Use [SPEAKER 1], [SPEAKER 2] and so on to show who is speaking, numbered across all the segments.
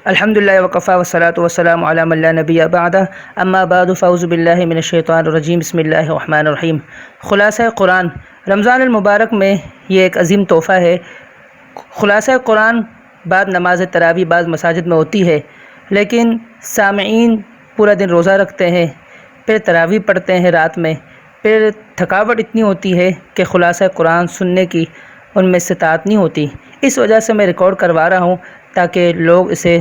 [SPEAKER 1] الحمد للہ وقفا والصلاة والسلام علی من لا نبی بعدہ اما بعد فاعوذ باللہ من الشیطان الرجیم بسم اللہ الرحمن الرحیم۔ خلاصہ قرآن رمضان المبارک میں یہ ایک عظیم تحفہ ہے۔ خلاصہ قرآن بعد نماز تراویح بعض مساجد میں ہوتی ہے، لیکن سامعین پورا دن روزہ رکھتے ہیں، پھر تراویح پڑھتے ہیں رات میں، پھر تھکاوٹ اتنی ہوتی ہے کہ خلاصہ قرآن سننے کی ان میں استطاعت نہیں ہوتی۔ اس وجہ سے میں ریکارڈ کروا رہا ہوں تاکہ لوگ اسے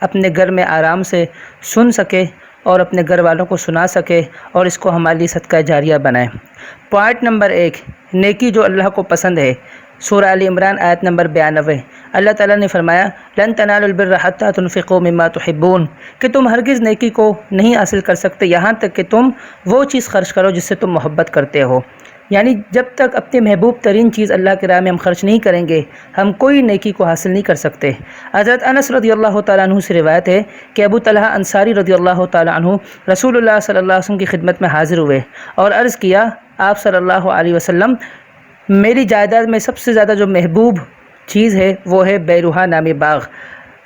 [SPEAKER 1] اپنے گھر میں آرام سے سن سکے اور اپنے گھر والوں کو سنا سکے اور اس کو ہمارے لیے صدقہ جاریہ بنائیں۔ پوائنٹ نمبر 1، نیکی جو اللہ کو پسند ہے۔ سورہ آل عمران آیت نمبر 92۔ اللہ تعالیٰ نے فرمایا لن تنالوا البر حتى تنفقوا مما تحبون، کہ تم ہرگز نیکی کو نہیں حاصل کر سکتے یہاں تک کہ تم وہ چیز خرچ کرو جس سے تم محبت کرتے ہو۔ یعنی جب تک اپنی محبوب ترین چیز اللہ کی راہ میں ہم خرچ نہیں کریں گے، ہم کوئی نیکی کو حاصل نہیں کر سکتے۔ حضرت انس رضی اللہ تعالیٰ عنہ سے روایت ہے کہ ابو طلحہ انصاری رضی اللہ تعالیٰ عنہ رسول اللہ صلی اللہ علیہ وسلم کی خدمت میں حاضر ہوئے اور عرض کیا آپ صلی اللہ علیہ وسلم، میری جائیداد میں سب سے زیادہ جو محبوب چیز ہے وہ ہے بیروہا نامی باغ۔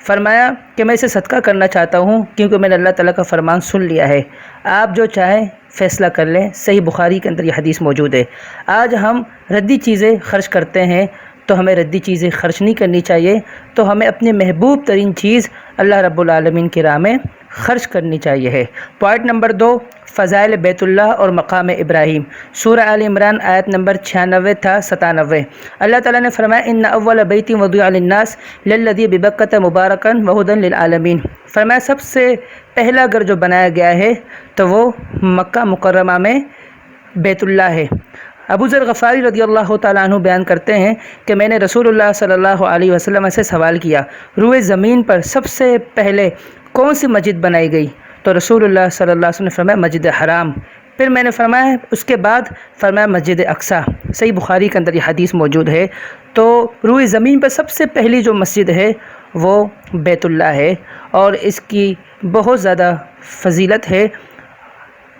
[SPEAKER 1] فرمایا کہ میں اسے صدقہ کرنا چاہتا ہوں کیونکہ میں نے اللہ تعالیٰ کا فرمان سن لیا ہے، آپ جو چاہیں فیصلہ کر لیں۔ صحیح بخاری کے اندر یہ حدیث موجود ہے۔ آج ہم ردی چیزیں خرچ کرتے ہیں تو ہمیں ردی چیزیں خرچ نہیں کرنی چاہیے، تو ہمیں اپنی محبوب ترین چیز اللہ رب العالمین کی راہ میں خرچ کرنی چاہیے ہے۔ پوائنٹ نمبر 2، فضائل بیت اللہ اور مقام ابراہیم۔ سورہ آل عمران آیت نمبر 96 تا 97۔ اللہ تعالیٰ نے فرمایا ان اول بیت وضع للناس للذی ببکۃ مبارکا وہدی للعالمین۔ فرمایا سب سے پہلا گھر جو بنایا گیا ہے تو وہ مکہ مکرمہ میں بیت اللہ ہے۔ ابو ذر غفاری رضی اللہ تعالیٰ عنہ بیان کرتے ہیں کہ میں نے رسول اللہ صلی اللہ علیہ وسلم سے سوال کیا روئے زمین پر سب سے پہلے کون سی مسجد بنائی گئی؟ تو رسول اللہ صلی اللہ علیہ وسلم نے فرمایا مسجد حرام۔ پھر میں نے فرمایا اس کے بعد فرمایا مسجد اقصیٰ۔ صحیح بخاری کے اندر یہ حدیث موجود ہے۔ تو روئے زمین پر سب سے پہلی جو مسجد ہے وہ بیت اللہ ہے اور اس کی بہت زیادہ فضیلت ہے۔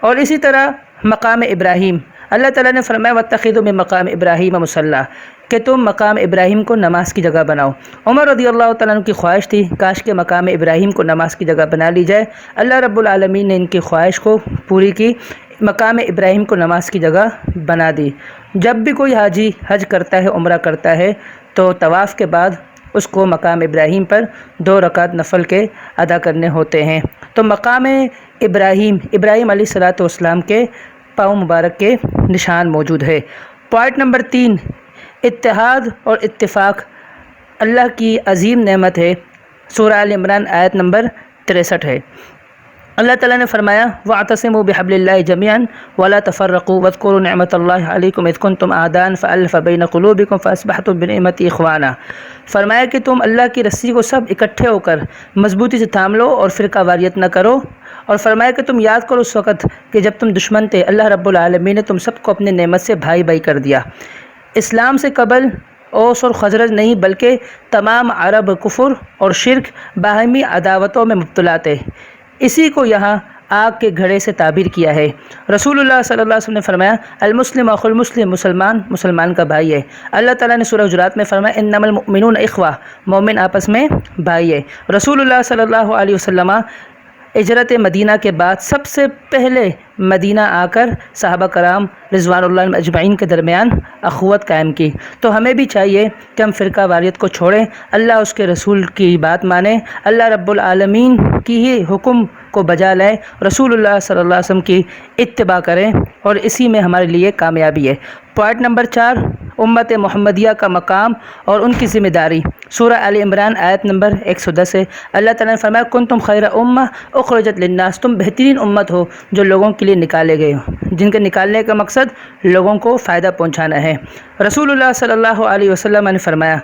[SPEAKER 1] اور اسی طرح مقام ابراہیم، اللہ تعالیٰ نے فرمایا واتخذوا من مقام ابراہیم مصلی، کہ تم مقام ابراہیم کو نماز کی جگہ بناؤ۔ عمر رضی اللہ تعالیٰ عنہ کی خواہش تھی کاش کہ مقام ابراہیم کو نماز کی جگہ بنا لی جائے۔ اللہ رب العالمین نے ان کی خواہش کو پوری کی، مقام ابراہیم کو نماز کی جگہ بنا دی۔ جب بھی کوئی حاجی حج کرتا ہے، عمرہ کرتا ہے، تو طواف کے بعد اس کو مقام ابراہیم پر 2 رکعت نفل کے ادا کرنے ہوتے ہیں۔ تو مقام ابراہیم علیہ السلام کے پاؤں مبارک کے نشان موجود ہے۔ پوائنٹ نمبر 3، اتحاد اور اتفاق اللہ کی عظیم نعمت ہے۔ سورہ آل عمران آیت نمبر 63 ہے۔ اللہ تعالیٰ نے فرمایا وَاعْتَصِمُوا بِحَبْلِ اللَّهِ جَمِيعًا وَلَا تَفَرَّقُوا وَاذْكُرُوا نِعْمَةَ اللَّهِ عَلَيْكُمْ إِذْ كُنْتُمْ أَعْدَاءً فَأَلَّفَ بَيْنَ قُلُوبِكُمْ فَأَصْبَحْتُمْ بِنِعْمَتِهِ إِخْوَانًا۔ فرمایا کہ تم اللہ کی رسی کو سب اکٹھے ہو کر مضبوطی سے تھام لو اور فرقہ واریت نہ کرو۔ اور فرمایا کہ تم یاد کرو اس وقت کہ جب تم دشمن تھے، اللہ رب العالمین نے تم سب کو اپنے نعمت سے بھائی بھائی کر دیا۔ اسلام سے قبل اوس اور خزرج نہیں بلکہ تمام عرب کفر اور شرک باہمی عداوتوں میں مبتلا تھے، اسی کو یہاں آگ کے گھڑے سے تعبیر کیا ہے۔ رسول اللہ صلی اللہ علیہ وسلم نے فرمایا المسلم اخو المسلم، مسلمان کا بھائی ہے۔ اللہ تعالیٰ نے سورہ حجرات میں فرمایا انما المؤمنون اخوہ، مومن آپس میں بھائی ہے۔ رسول اللہ صلی اللہ علیہ وسلم ہجرت مدینہ کے بعد سب سے پہلے مدینہ آ کر صحابہ کرام رضوان اللہ اجمعین کے درمیان اخوت قائم کی۔ تو ہمیں بھی چاہیے کہ ہم فرقہ واریت کو چھوڑیں، اللہ اس کے رسول کی بات مانیں، اللہ رب العالمین کی ہی حکم کو بجا لائیں، رسول اللہ صلی اللہ علیہ وسلم کی اتباع کریں، اور اسی میں ہمارے لیے کامیابی ہے۔ پوائنٹ نمبر 4، امت محمدیہ کا مقام اور ان کی ذمہ داری۔ سورہ آل عمران آیت نمبر 110 ہے۔ اللہ تعالیٰ نے فرمایا کنتم خیر امہ اخرجت للناس، تم بہترین امت ہو جو لوگوں کے لیے نکالے گئے ہو، جن کے نکالنے کا مقصد لوگوں کو فائدہ پہنچانا ہے۔ رسول اللہ صلی اللہ علیہ وسلم نے فرمایا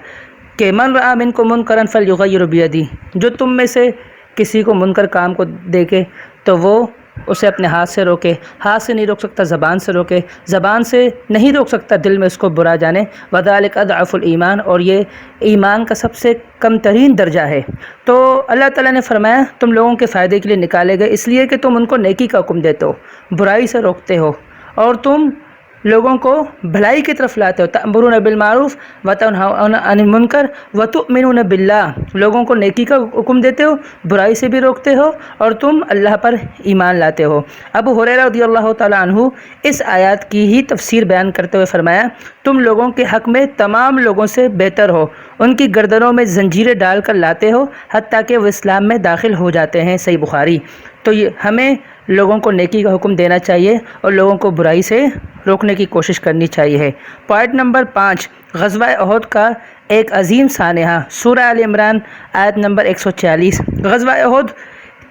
[SPEAKER 1] کہ من رأى منکم منکرا فلیغیر بیدہ، جو تم میں سے کسی کو منکر کام کو دیکھے تو وہ اسے اپنے ہاتھ سے روکے، ہاتھ سے نہیں روک سکتا زبان سے روکے، زبان سے نہیں روک سکتا دل میں اس کو برا جانے، وذالک اضعف الایمان، اور یہ ایمان کا سب سے کم ترین درجہ ہے۔ تو اللہ تعالیٰ نے فرمایا تم لوگوں کے فائدے کے لیے نکالے گئے، اس لیے کہ تم ان کو نیکی کا حکم دیتے ہو، برائی سے روکتے ہو، اور تم لوگوں کو بھلائی کی طرف لاتے ہو، تأمرون بالمعروف وتنہون عن المنکر وتؤمنون باللہ، لوگوں کو نیکی کا حکم دیتے ہو، برائی سے بھی روکتے ہو، اور تم اللہ پر ایمان لاتے ہو۔ ابو ہریرہ رضی اللہ تعالی عنہ اس آیات کی ہی تفسیر بیان کرتے ہوئے فرمایا، تم لوگوں کے حق میں تمام لوگوں سے بہتر ہو، ان کی گردنوں میں زنجیریں ڈال کر لاتے ہو حتیٰ کہ وہ اسلام میں داخل ہو جاتے ہیں۔ صحیح بخاری۔ تو ہمیں لوگوں کو نیکی کا حکم دینا چاہیے اور لوگوں کو برائی سے روکنے کی کوشش کرنی چاہیے۔ پوائنٹ نمبر 5، غزوہ احد کا ایک عظیم سانحہ، سورہ آل عمران آیت نمبر 140۔ غزوہ احد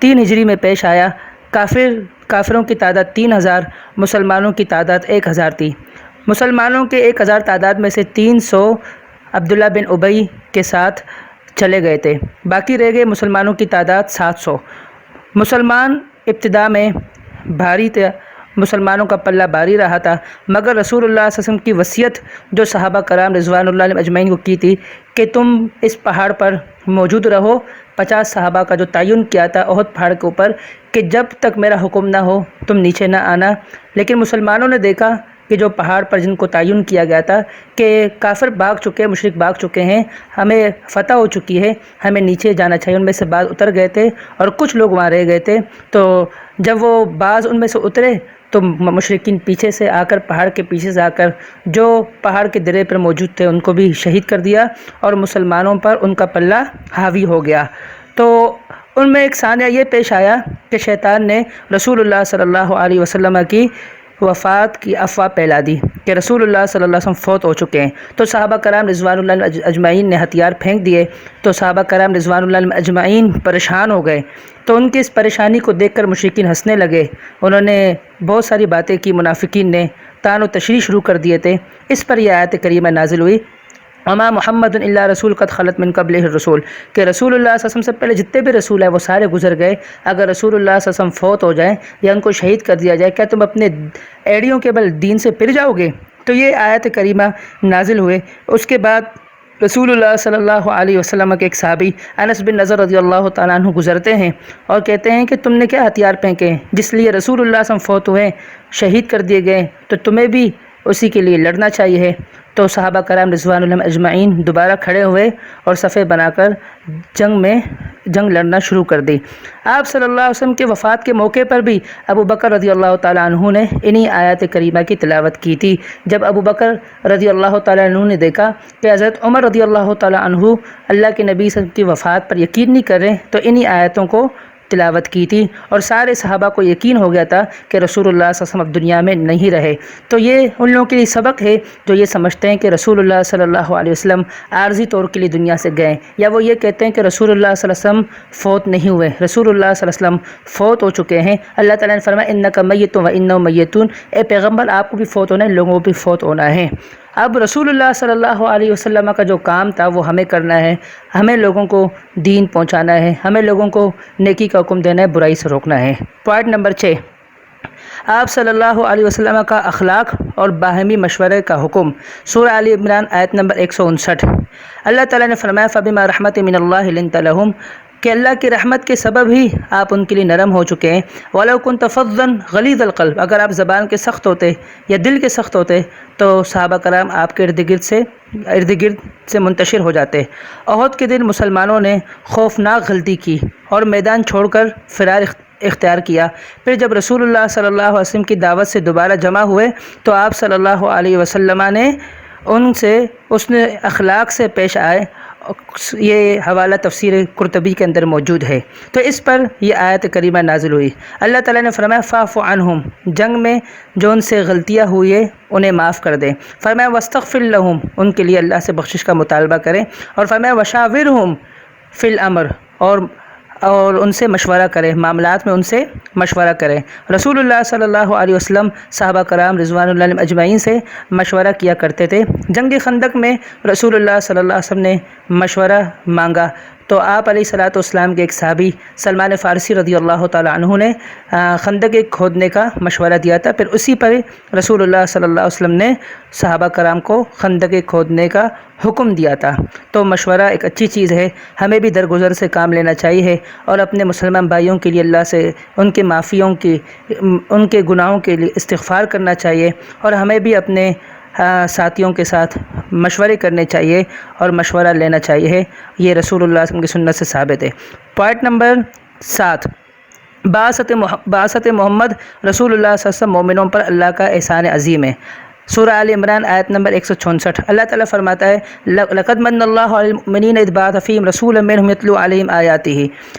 [SPEAKER 1] 3 ہجری میں پیش آیا۔ کافروں کی تعداد 3000، مسلمانوں کی تعداد 1000 تھی۔ مسلمانوں کے 1000 تعداد میں سے 300 عبداللہ بن ابی کے ساتھ چلے گئے تھے، باقی رہ گئے مسلمانوں کی تعداد 700۔ مسلمان ابتدا میں بھاری تھے، مسلمانوں کا پلہ بھاری رہا تھا، مگر رسول اللہ صلی اللہ علیہ وسلم کی وصیت جو صحابہ کرام رضوان اللہ علیہم اجمعین کو کی تھی کہ تم اس پہاڑ پر موجود رہو، 50 صحابہ کا جو تعین کیا تھا احد پہاڑ کے اوپر کہ جب تک میرا حکم نہ ہو تم نیچے نہ آنا، لیکن مسلمانوں نے دیکھا کہ جو پہاڑ پر جن کو تعین کیا گیا تھا کہ کافر بھاگ چکے، مشرک بھاگ چکے ہیں، ہمیں فتح ہو چکی ہے، ہمیں نیچے جانا چاہیے، ان میں سے بعض اتر گئے تھے اور کچھ لوگ وہاں رہ گئے تھے۔ تو جب وہ بعض ان میں سے اترے تو مشرکین پیچھے سے آ کر، پہاڑ کے پیچھے سے آ کر جو پہاڑ کے درے پر موجود تھے ان کو بھی شہید کر دیا اور مسلمانوں پر ان کا پلہ حاوی ہو گیا۔ تو ان میں ایک سانحہ یہ پیش آیا کہ شیطان نے رسول اللہ صلی اللہ علیہ وسلم کی وفات کی افواہ پھیلا دی کہ رسول اللہ صلی اللہ علیہ وسلم فوت ہو چکے ہیں۔ تو صحابہ کرام رضوان اللہ علیہم اجمعین نے ہتھیار پھینک دیے، تو صحابہ کرام رضوان اللہ علیہم اجمعین پریشان ہو گئے۔ تو ان کی اس پریشانی کو دیکھ کر مشرکین ہنسنے لگے، انہوں نے بہت ساری باتیں کی، منافقین نے طعن و تشریح شروع کر دیے تھے۔ اس پر یہ آیت کریمہ نازل ہوئی، وما محمد الا رسول قد خلت من قبلہ الرسول، کہ رسول اللہ صلی اللہ علیہ وسلم سے پہلے جتنے بھی رسول ہیں وہ سارے گزر گئے، اگر رسول اللہ صلی اللہ علیہ وسلم فوت ہو جائیں یا ان کو شہید کر دیا جائے کیا تم اپنے ایڑیوں کے بل دین سے پھر جاؤ گے؟ تو یہ آیت کریمہ نازل ہوئے۔ اس کے بعد رسول اللہ صلی اللہ علیہ وسلم کے ایک صحابی انس بن نضر رضی اللہ تعالیٰ عنہ گزرتے ہیں اور کہتے ہیں کہ تم نے کیا ہتھیار پھینکے جس لیے رسول اللہ صلی اللہ علیہ وسلم فوت ہوئے، شہید کر دیے گئے، تو تمہیں بھی اسی کے لیے لڑنا چاہیے۔ تو صحابہ کرام رضوان اللہ اجمعین دوبارہ کھڑے ہوئے اور صفیں بنا کر جنگ لڑنا شروع کر دی۔ آپ صلی اللہ علیہ وسلم کے وفات کے موقع پر بھی ابو بکر رضی اللہ تعالیٰ عنہ نے انہی آیات کریمہ کی تلاوت کی تھی۔ جب ابو بکر رضی اللہ تعالیٰ عنہ نے دیکھا کہ حضرت عمر رضی اللہ تعالیٰ عنہ اللہ کے نبی صلی اللہ علیہ وسلم کی وفات پر یقین نہیں کر رہے تو انہی آیتوں کو تلاوت کی تھی، اور سارے صحابہ کو یقین ہو گیا تھا کہ رسول اللہ صلی اللہ علیہ وسلم اب دنیا میں نہیں رہے۔ تو یہ ان لوگوں کے لیے سبق ہے جو یہ سمجھتے ہیں کہ رسول اللہ صلی اللہ علیہ وسلم عارضی طور کے لیے دنیا سے گئے، یا وہ یہ کہتے ہیں کہ رسول اللہ صلی اللہ علیہ وسلم فوت نہیں ہوئے، رسول اللہ صلی اللہ علیہ وسلم فوت ہو چکے ہیں۔ اللہ تعالیٰ نے فرمایا انک میت و انہم میتون، اے پیغمبر آپ کو بھی فوت ہونا ہے، لوگوں کو بھی فوت ہونا ہے۔ اب رسول اللہ صلی اللہ علیہ وسلم کا جو کام تھا وہ ہمیں کرنا ہے، ہمیں لوگوں کو دین پہنچانا ہے، ہمیں لوگوں کو نیکی کا حکم دینا ہے، برائی سے روکنا ہے۔ پوائنٹ نمبر 6، آپ صلی اللہ علیہ وسلم کا اخلاق اور باہمی مشورے کا حکم، سورہ آل عمران آیت نمبر 159۔ اللہ تعالیٰ نے فرمایا فبما رحمت من اللہ لنت لہم، کہ اللہ کی رحمت کے سبب ہی آپ ان کے لیے نرم ہو چکے ہیں۔ وَلَوْ كُنْتَ فَظًّا غَلِيظَ الْقَلْبِ، اگر آپ زبان کے سخت ہوتے یا دل کے سخت ہوتے تو صحابہ کرام آپ کے ارد گرد سے منتشر ہو جاتے۔ احد کے دن مسلمانوں نے خوفناک غلطی کی اور میدان چھوڑ کر فرار اختیار کیا۔ پھر جب رسول اللہ صلی اللہ علیہ وسلم کی دعوت سے دوبارہ جمع ہوئے تو آپ صلی اللہ علیہ وسلم نے اس نے اخلاق سے پیش آئے۔ یہ حوالہ تفسیر قرطبی کے اندر موجود ہے۔ تو اس پر یہ آیت کریمہ نازل ہوئی۔ اللہ تعالیٰ نے فرمایا فاعف عنہم، جنگ میں جو ان سے غلطیاں ہوئی ہے انہیں معاف کر دیں۔ فرمایا واستغفر لہم، ان کے لیے اللہ سے بخشش کا مطالبہ کریں، اور فرمایا وشاورہم فی الامر، اور ان سے مشورہ کریں، معاملات میں ان سے مشورہ کریں۔ رسول اللہ صلی اللہ علیہ وسلم صحابہ کرام رضوان اللہ علیہم اجمعین سے مشورہ کیا کرتے تھے۔ جنگ خندق میں رسول اللہ صلی اللہ علیہ وسلم نے مشورہ مانگا تو آپ علیہ الصلوۃ والسلام کے ایک صحابی سلمان فارسی رضی اللہ تعالیٰ عنہ نے خندق کھودنے کا مشورہ دیا تھا، پھر اسی پر رسول اللہ صلی اللہ علیہ وسلم نے صحابہ کرام کو خندق کھودنے کا حکم دیا تھا۔ تو مشورہ ایک اچھی چیز ہے، ہمیں بھی درگزر سے کام لینا چاہیے اور اپنے مسلمان بھائیوں کے لیے اللہ سے ان کے معافیوں کی، ان کے گناہوں کے لیے استغفار کرنا چاہیے، اور ہمیں بھی اپنے ساتھیوں کے ساتھ مشورے کرنے چاہیے اور مشورہ لینا چاہیے۔ یہ رسول اللہ صلی اللہ علیہ وسلم کی سنت سے ثابت ہے۔ پوائنٹ نمبر 7، بعثت محمد رسول اللہ صلی اللہ علیہ وسلم مومنوں پر اللہ کا احسان عظیم ہے۔ سورہ آل عمران آیت نمبر 164، اللہ تعالیٰ فرماتا ہے لقد من اللہ علی المؤمنین اذ بعث فیہم رسولا منہم یتلو علیہم آیاتہ،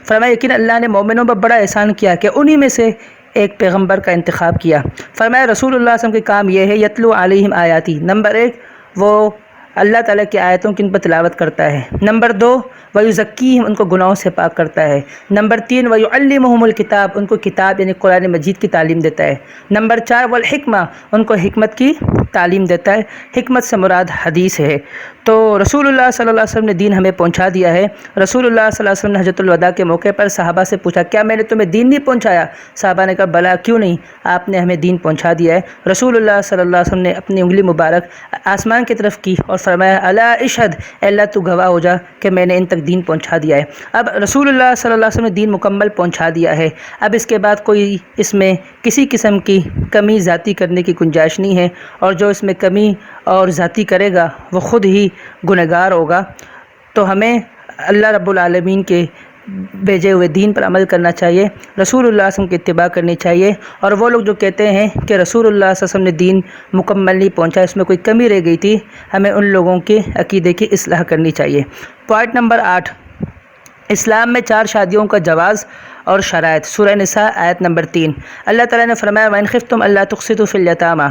[SPEAKER 1] فرمایا یقینا اللہ نے مومنوں پر بڑا احسان کیا کہ انہی میں سے ایک پیغمبر کا انتخاب کیا۔ فرمایا رسول اللہ صلی اللہ علیہ وسلم کے کام یہ ہے یتلو علیہم آیاتی، نمبر 1 وہ اللہ تعالیٰ کی آیتوں کی ان پر تلاوت کرتا ہے، نمبر 2 ویزکیہم ان کو گناہوں سے پاک کرتا ہے، نمبر 3 ویعلمہم الکتاب ان کو کتاب یعنی قرآن مجید کی تعلیم دیتا ہے، نمبر 4 والحکمہ ان کو حکمت کی تعلیم دیتا ہے۔ حکمت سے مراد حدیث ہے۔ تو رسول اللہ صلی اللہ علیہ وسلم نے دین ہمیں پہنچا دیا ہے۔ رسول اللہ صلی اللہ علیہ وسلم نے حجۃ الوداع کے موقع پر صحابہ سے پوچھا کیا میں نے تمہیں دین نہیں پہنچایا؟ صحابہ نے کہا بلا کیوں نہیں، آپ نے ہمیں دین پہنچا دیا ہے۔ رسول اللہ صلی اللہ علیہ وسلم نے اپنی انگلی مبارک آسمان کی طرف کی اور فرمایا الا اشہد، اے اللہ تو گواہ ہو جا کہ میں نے ان تک دین پہنچا دیا ہے۔ اب رسول اللہ صلی اللہ علیہ وسلم نے دین مکمل پہنچا دیا ہے، اب اس کے بعد کوئی اس میں کسی قسم کی کمی ذاتی کرنے کی گنجائش نہیں ہے، اور جو اس میں کمی اور ذاتی کرے گا وہ خود ہی گنہگار ہوگا۔ تو ہمیں اللہ رب العالمین کے بھیجے ہوئے دین پر عمل کرنا چاہیے، رسول اللہ صلی اللہ علیہ وسلم کی اتباع کرنی چاہیے، اور وہ لوگ جو کہتے ہیں کہ رسول اللہ صلی اللہ علیہ وسلم نے دین مکمل نہیں پہنچا، اس میں کوئی کمی رہ گئی تھی، ہمیں ان لوگوں کے عقیدے کی اصلاح کرنی چاہیے۔ پوائنٹ نمبر 8، اسلام میں 4 شادیوں کا جواز اور شرائط، سورہ نساء آیت نمبر 3، اللہ تعالیٰ نے فرمایا وَإِنْ خِفْتُمْ أَلَّا تُقْسِطُوا فِي الْيَتَامَىٰ،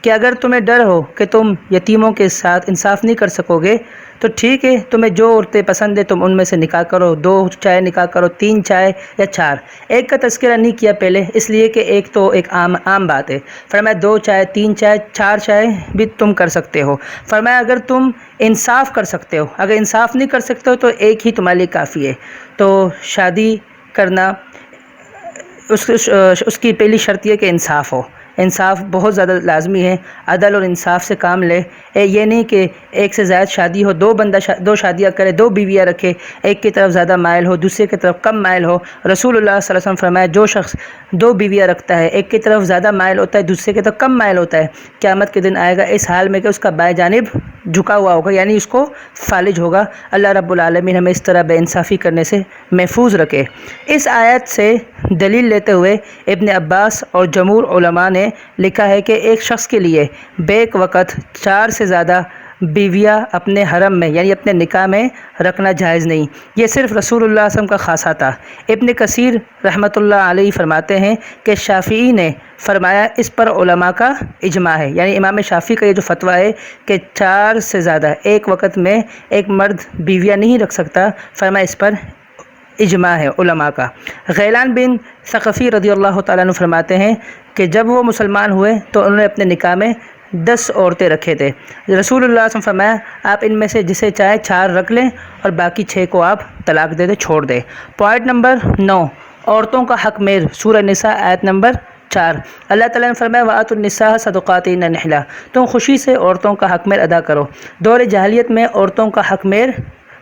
[SPEAKER 1] کہ اگر تمہیں ڈر ہو کہ تم یتیموں کے ساتھ انصاف نہیں کر سکو گے تو ٹھیک ہے، تمہیں جو عورتیں پسند ہیں تم ان میں سے نکاح کرو، 2 چاہے نکاح کرو، 3 چاہے یا 4۔ ایک کا تذکرہ نہیں کیا پہلے اس لیے کہ ایک تو ایک عام بات ہے، فرمایا 2 چاہے 3 چاہے 4 چاہے بھی تم کر سکتے ہو۔ فرمایا اگر تم انصاف کر سکتے ہو، اگر انصاف نہیں کر سکتے ہو تو ایک ہی تمہارے لیے کافی ہے۔ تو شادی کرنا اس کی پہلی شرط یہ کہ انصاف ہو، انصاف بہت زیادہ لازمی ہے، عدل اور انصاف سے کام لے۔ یہ نہیں کہ ایک سے زائد شادی ہو، 2 شادیاں کرے، 2 بیویاں رکھے، ایک کی طرف زیادہ مائل ہو دوسرے کی طرف کم مائل ہو۔ رسول اللہ صلی اللہ علیہ وسلم فرمایا جو شخص 2 بیویاں رکھتا ہے، ایک کی طرف زیادہ مائل ہوتا ہے دوسرے کی طرف کم مائل ہوتا ہے، قیامت کے دن آئے گا اس حال میں کہ اس کا بائیں جانب جھکا ہوا ہوگا، یعنی اس کو فالج ہوگا۔ اللہ رب العالمین ہمیں اس طرح بے انصافی کرنے سے محفوظ رکھے۔ اس آیت سے دلیل لیتے ہوئے ابن عباس اور جمہور علماء نے لکھا ہے کہ ایک شخص کے لیے بیک وقت 4 سے زیادہ بیویاں اپنے حرم میں یعنی اپنے نکاح میں رکھنا جائز نہیں، یہ صرف رسول اللہ صلی اللہ علیہ وسلم کا خاصہ تھا۔ ابن کثیر رحمۃ اللہ علیہ فرماتے ہیں کہ شافعی نے فرمایا اس پر علماء کا اجماع ہے، یعنی امام شافعی کا یہ جو فتویٰ ہے کہ 4 سے زیادہ ایک وقت میں ایک مرد بیویاں نہیں رکھ سکتا، فرمایا اس پر اجماع ہے علماء کا۔ غیلان بن ثقفی رضی اللہ تعالیٰ عنہ فرماتے ہیں کہ جب وہ مسلمان ہوئے تو انہوں نے اپنے نکاح میں 10 عورتیں رکھے تھے۔ رسول اللہ صلی اللہ علیہ وسلم فرمایا آپ ان میں سے جسے چاہے 4 رکھ لیں اور باقی 6 کو آپ طلاق دے دیں، چھوڑ دیں۔ پوائنٹ نمبر 9، عورتوں کا حق مہر، سورہ نساء آیت نمبر 4، اللہ تعالیٰ نے فرمایا وَآتُوا النِّسَاءَ صَدُقَاتِهِنَّ نِحْلَةً، تم خوشی سے عورتوں کا حق مہر ادا کرو۔ دور جاہلیت میں عورتوں کا حق مہر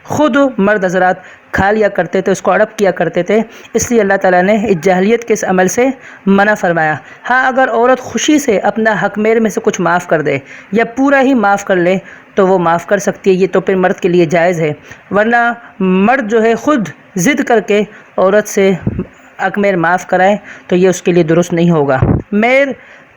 [SPEAKER 1] خود مرد حضرات کھا لیا کرتے تھے، اس کو اڑپ کیا کرتے تھے، اس لیے اللہ تعالیٰ نے اس جاہلیت کے اس عمل سے منع فرمایا۔ ہاں اگر عورت خوشی سے اپنا حق مہر میں سے کچھ معاف کر دے یا پورا ہی معاف کر لے تو وہ معاف کر سکتی ہے، یہ تو پھر مرد کے لیے جائز ہے، ورنہ مرد جو ہے خود ضد کر کے عورت سے حق مہر معاف کرائے تو یہ اس کے لیے درست نہیں ہوگا۔ مہر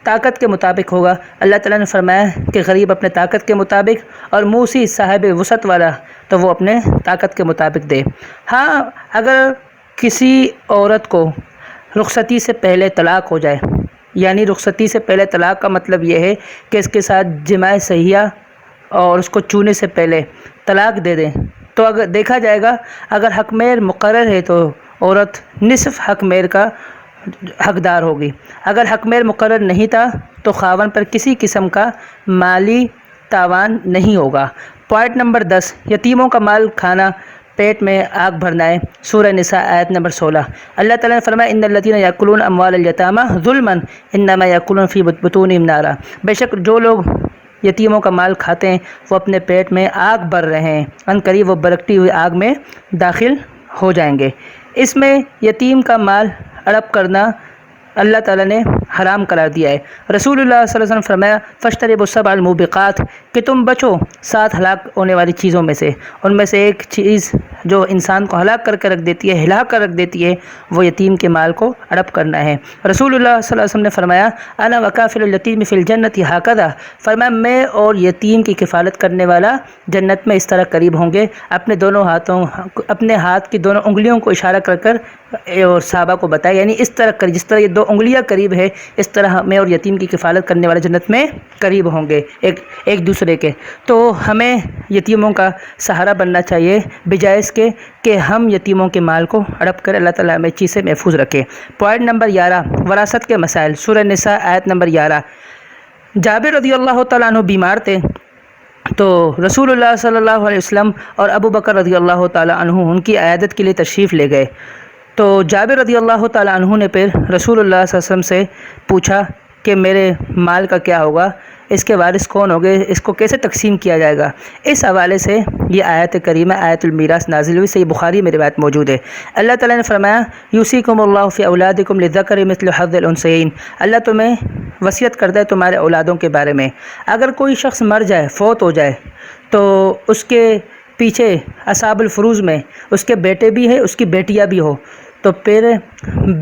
[SPEAKER 1] طاقت کے مطابق ہوگا، اللہ تعالیٰ نے فرمایا کہ غریب اپنے طاقت کے مطابق اور موسی صاحب وسعت والا تو وہ اپنے طاقت کے مطابق دے۔ ہاں اگر کسی عورت کو رخصتی سے پہلے طلاق ہو جائے، یعنی رخصتی سے پہلے طلاق کا مطلب یہ ہے کہ اس کے ساتھ جماع صحیحہ اور اس کو چھونے سے پہلے طلاق دے دیں، تو اگر دیکھا جائے گا اگر حق مہر مقرر ہے تو عورت نصف حق مہر کا حقدار ہوگی، اگر حق مہر مقرر نہیں تھا تو خاوند پر کسی قسم کا مالی تاوان نہیں ہوگا۔ پوائنٹ نمبر 10، یتیموں کا مال کھانا پیٹ میں آگ بھرنا ہے۔ سورہ نساء آیت نمبر 16۔ اللہ تعالیٰ نے فرمایا ان الذین یاکلون اموال الیتامی ظلما انما یاکلون فی بطونہم نارا، بے شک جو لوگ یتیموں کا مال کھاتے ہیں وہ اپنے پیٹ میں آگ بھر رہے ہیں، ان قریب وہ بھڑکتی ہوئی آگ میں داخل ہو جائیں گے۔ اس میں یتیم کا مال ہڑپ کرنا اللہ تعالیٰ نے حرام قرار دیا ہے۔ رسول اللہ صلی اللہ علیہ وسلم فرمایا فاجتنبوا السبع الموبقات، کہ تم بچو 7 ہلاک ہونے والی چیزوں میں سے، ان میں سے ایک چیز جو انسان کو ہلاک کر کے رکھ دیتی ہے، ہلا کر رکھ دیتی ہے، وہ یتیم کے مال کو ہڑپ کرنا ہے۔ رسول اللہ صلی اللہ علیہ وسلم نے فرمایا انا وکافل الیتیم فی الجنۃ ھکذا، فرمایا میں اور یتیم کی کفالت کرنے والا جنت میں اس طرح قریب ہوں گے۔ اپنے ہاتھ کی دونوں انگلیوں کو اشارہ کر کر اور صحابہ کو بتایا، یعنی اس طرح کر جس طرح یہ 2 انگلیاں قریب ہے، اس طرح میں اور یتیم کی کفالت کرنے والے جنت میں قریب ہوں گے ایک دوسرے کے۔ تو ہمیں یتیموں کا سہارا بننا چاہیے، بجائے اس کے کہ ہم یتیموں کے مال کو ہڑپ کر اللہ تعالیٰ ہمیں چیز سے محفوظ رکھے۔ پوائنٹ نمبر 11، وراثت کے مسائل، سورہ نساء آیت نمبر 11۔ جابر رضی اللہ تعالیٰ عنہ بیمار تھے تو رسول اللہ صلی اللہ علیہ وسلم اور ابو بکر رضی اللہ تعالیٰ عنہ ان کی عیادت کے لیے تشریف لے گئے۔ تو جابر رضی اللہ تعالیٰ عنہ نے پھر رسول اللہ صلی اللہ علیہ وسلم سے پوچھا کہ میرے مال کا کیا ہوگا، اس کے وارث کون ہوگے، اس کو کیسے تقسیم کیا جائے گا۔ اس حوالے سے یہ آیت کریمہ آیت المیراث نازل ہوئی، صحیح بخاری میں روایت موجود ہے۔ اللہ تعالیٰ نے فرمایا یوصیکم اللہ فی اولادکم للذکر مثل حظ الانثیین، اللہ تمہیں وصیت کرتا ہے تمہارے اولادوں کے بارے میں۔ اگر کوئی شخص مر جائے، فوت ہو جائے، تو اس کے پیچھے اصحاب الفروض میں اس کے بیٹے بھی ہیں، اس کی بیٹیاں بھی ہو، تو پھر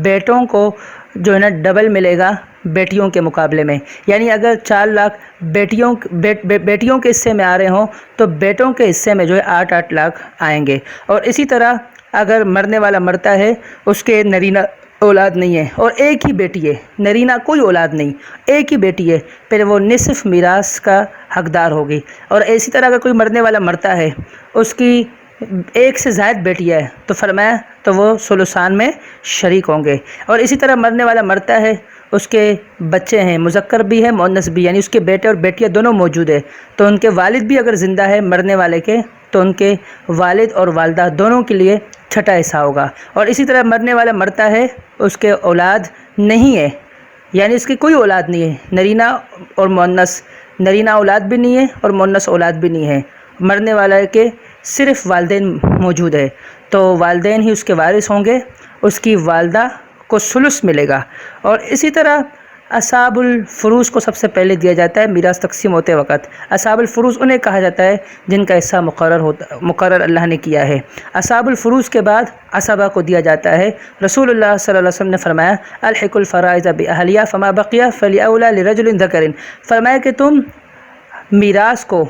[SPEAKER 1] بیٹوں کو جو ہے نا ڈبل ملے گا بیٹیوں کے مقابلے میں، یعنی اگر 4 لاکھ بیٹیوں کے حصے میں آ رہے ہوں تو بیٹوں کے حصے میں جو ہے 8 لاکھ آئیں گے۔ اور اسی طرح اگر مرنے والا مرتا ہے، اس کے نرینہ اولاد نہیں ہے اور ایک ہی بیٹی ہے، نرینہ کوئی اولاد نہیں، ایک ہی بیٹی ہے، پھر وہ نصف میراث کا حقدار ہوگی۔ اور اسی طرح اگر کوئی مرنے والا مرتا ہے، اس کی 1 سے زائد بیٹی ہے، تو فرمایا تو وہ ثلثان میں شریک ہوں گے۔ اور اسی طرح مرنے والا مرتا ہے، اس کے بچے ہیں، مذکر بھی ہے مؤنث بھی، یعنی اس کے بیٹے اور بیٹیاں دونوں موجود ہیں، تو ان کے والد بھی اگر زندہ ہے مرنے والے کے، تو ان کے والد اور والدہ دونوں کے لیے 6واں حصہ ہوگا۔ اور اسی طرح مرنے والا مرتا ہے، اس کے اولاد نہیں ہے، یعنی اس کی کوئی اولاد نہیں ہے، نرینہ اور مؤنث، نرینہ اولاد بھی نہیں ہے اور مؤنث اولاد بھی نہیں ہے، مرنے والے کے صرف والدین موجود ہے، تو والدین ہی اس کے وارث ہوں گے، اس کی والدہ کو ثلث ملے گا۔ اور اسی طرح اصحاب الفروض کو سب سے پہلے دیا جاتا ہے میراث تقسیم ہوتے وقت۔ اصحاب الفروض انہیں کہا جاتا ہے جن کا حصہ مقرر اللہ نے کیا ہے۔ اصحاب الفروض کے بعد عصبہ کو دیا جاتا ہے۔ رسول اللہ صلی اللہ علیہ وسلم نے فرمایا الحق الفرائض باہلیہ فما بقی فلاولی لرجل ذکر، فرمایا کہ تم میراث کو،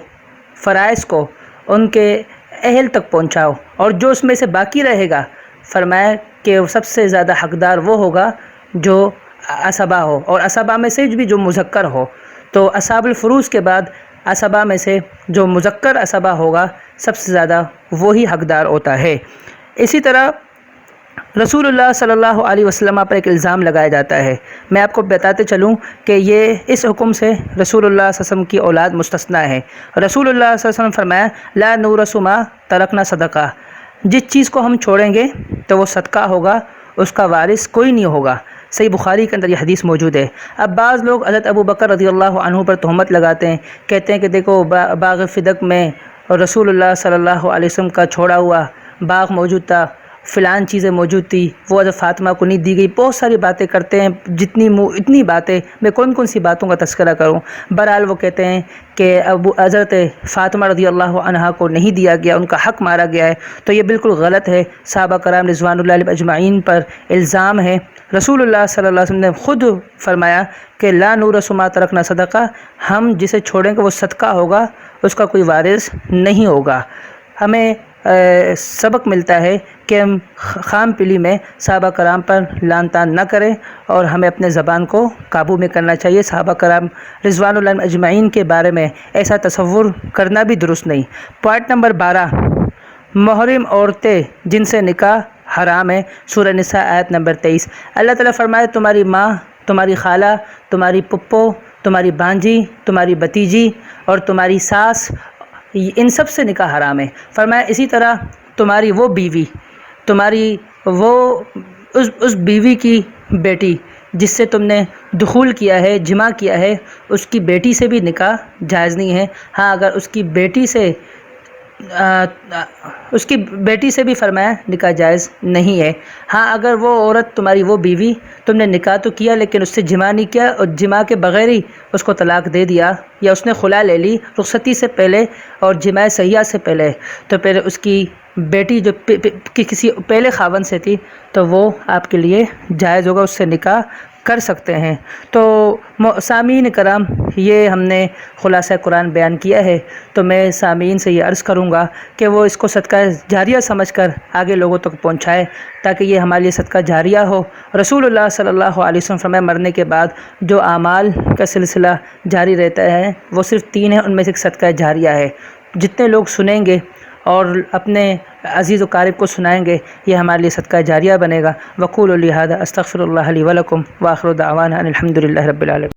[SPEAKER 1] فرائض کو ان کے اہل تک پہنچاؤ، اور جو اس میں سے باقی رہے گا، فرمایا کہ سب سے زیادہ حقدار وہ ہوگا جو عصبہ ہو، اور عصبہ میں سے بھی جو مذکر ہو۔ تو اصحاب الفروض کے بعد عصبہ میں سے جو مذکر عصبہ ہوگا سب سے زیادہ وہی حقدار ہوتا ہے۔ اسی طرح رسول اللہ صلی اللہ علیہ وسلم پر ایک الزام لگایا جاتا ہے، میں آپ کو بتاتے چلوں کہ یہ اس حکم سے رسول اللہ صلی اللہ علیہ وسلم کی اولاد مستثنیٰ ہے۔ رسول اللہ صلی اللہ علیہ وسلم فرمایا لا نورث ما ترکنا صدقہ، جس چیز کو ہم چھوڑیں گے تو وہ صدقہ ہوگا، اس کا وارث کوئی نہیں ہوگا۔ صحیح بخاری کے اندر یہ حدیث موجود ہے۔ اب بعض لوگ حضرت ابو بکر رضی اللہ عنہ پر تہمت لگاتے ہیں، کہتے ہیں کہ دیکھو باغ فدق میں رسول اللہ صلی اللہ علیہ وسلم کا چھوڑا ہوا باغ موجود تھا، فلان چیزیں موجود تھی، وہ حضرت فاطمہ کو نہیں دی گئی، بہت ساری باتیں کرتے ہیں، اتنی باتیں، میں کون کون سی باتوں کا تذکرہ کروں۔ بہرحال وہ کہتے ہیں کہ حضرت فاطمہ رضی اللہ عنہا کو نہیں دیا گیا، ان کا حق مارا گیا ہے، تو یہ بالکل غلط ہے۔ صحابہ کرام رضوان اللہ علیہم اجمعین پر الزام ہے۔ رسول اللہ صلی اللہ علیہ وسلم نے خود فرمایا کہ لا نورث ما ترکنا صدقہ، ہم جسے چھوڑیں گے وہ صدقہ ہوگا، اس کا کوئی وارث نہیں ہوگا۔ ہمیں سبق ملتا ہے کہ ہم خام پلی میں صحابہ کرام پر لعن طعن نہ کریں، اور ہمیں اپنے زبان کو قابو میں کرنا چاہیے۔ صحابہ کرام رضوان اللہ اجمعین کے بارے میں ایسا تصور کرنا بھی درست نہیں۔ پوائنٹ نمبر 12، محرم عورتیں جن سے نکاح حرام ہے، سورہ نساء آیت نمبر 23۔ اللہ تعالیٰ فرمائے تمہاری ماں، تمہاری خالہ، تمہاری پھپھو، تمہاری بھانجی، تمہاری بھتیجی اور تمہاری ساس، ان سب سے نکاح حرام ہے۔ فرمایا اسی طرح تمہاری وہ بیوی، تمہاری وہ اس بیوی کی بیٹی جس سے تم نے دخول کیا ہے، جمع کیا ہے، اس کی بیٹی سے بھی نکاح جائز نہیں ہے۔ ہاں اگر اس کی بیٹی سے بھی فرمایا نکاح جائز نہیں ہے۔ ہاں اگر وہ عورت تمہاری وہ بیوی، تم نے نکاح تو کیا لیکن اس سے جمع نہیں کیا اور جمع کے بغیر ہی اس کو طلاق دے دیا، یا اس نے خلا لے لی رخصتی سے پہلے اور جماع صحیحہ سے پہلے، تو پھر اس کی بیٹی جو کسی پہلے خاوند سے تھی تو وہ آپ کے لیے جائز ہوگا، اس سے نکاح کر سکتے ہیں۔ تو سامعین کرام، یہ ہم نے خلاصہ قرآن بیان کیا ہے، تو میں سامعین سے یہ عرض کروں گا کہ وہ اس کو صدقہ جاریہ سمجھ کر آگے لوگوں تک پہنچائے تاکہ یہ ہمارے لیے صدقہ جاریہ ہو۔ رسول اللہ صلی اللہ علیہ وسلم فرمائے مرنے کے بعد جو اعمال کا سلسلہ جاری رہتا ہے وہ صرف 3 ہیں، ان میں سے ایک صدقہ جاریہ ہے۔ جتنے لوگ سنیں گے اور اپنے عزیز و قارب کو سنائیں گے یہ ہمارے لیے صدقہ جاریہ بنے گا۔ وقولوا لهذا استغفر اللہ لی ولکم وآخر دعوانا ان الحمد للہ رب العالمین۔